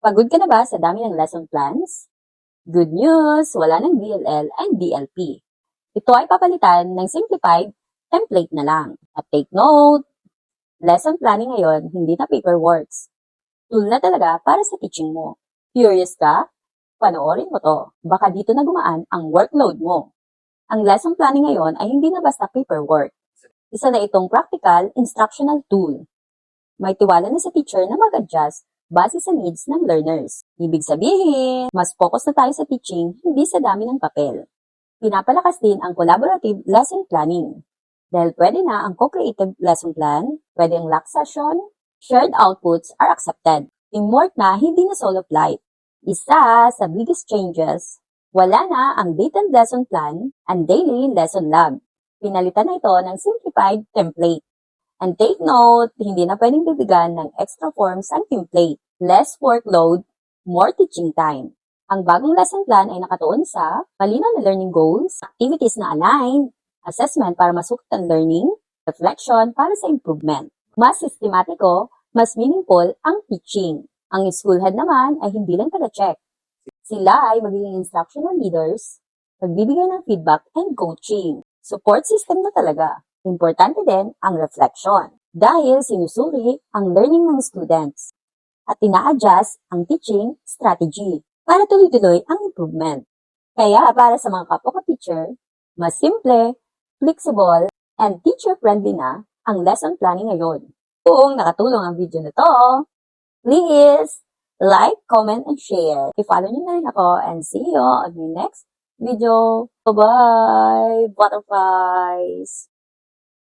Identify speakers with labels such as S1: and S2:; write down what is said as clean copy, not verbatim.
S1: Pagod ka na ba sa dami ng lesson plans? Good news! Wala ng DLL and DLP. Ito ay papalitan ng simplified template na lang. At take note, lesson planning ngayon, hindi na paperworks. Tool na talaga para sa teaching mo. Curious ka? Panoorin mo to. Baka dito na gumaan ang workload mo. Ang lesson planning ngayon ay hindi na basta paperwork. Isa na itong practical instructional tool. May tiwala na sa teacher na mag-adjust base sa needs ng learners. Ibig sabihin, mas focus na tayo sa teaching, hindi sa dami ng papel. Pinapalakas din ang collaborative lesson planning. Dahil pwede na ang co-creative lesson plan, pwede ang lock session, shared outputs are accepted. Teamwork na, hindi na solo flight. Isa sa biggest changes, wala na ang dated lesson plan and daily lesson log. Pinalitan na ito ng simplified template. And take note, hindi na pwedeng bibigyan ng extra forms ang template. Less workload, more teaching time. Ang bagong lesson plan ay nakatuon sa malinaw na learning goals, activities na aligned, assessment para masukit ang learning, reflection para sa improvement. Mas sistematiko, mas meaningful ang teaching. Ang school head naman ay hindi lang taga-check. Sila ay magiging instructional leaders, magbibigay ng feedback and coaching. Support system na talaga. Importante din ang reflection dahil sinusuri ang learning ng students at ina-adjust ang teaching strategy para tuloy-tuloy ang improvement. Kaya para sa mga kapwa ka-teacher, mas simple, flexible, and teacher-friendly na ang lesson planning ngayon. Kung nakatulong ang video na to, please like, comment, and share. I-follow nyo na rin ako and see you on my next video. Bye-bye, butterflies!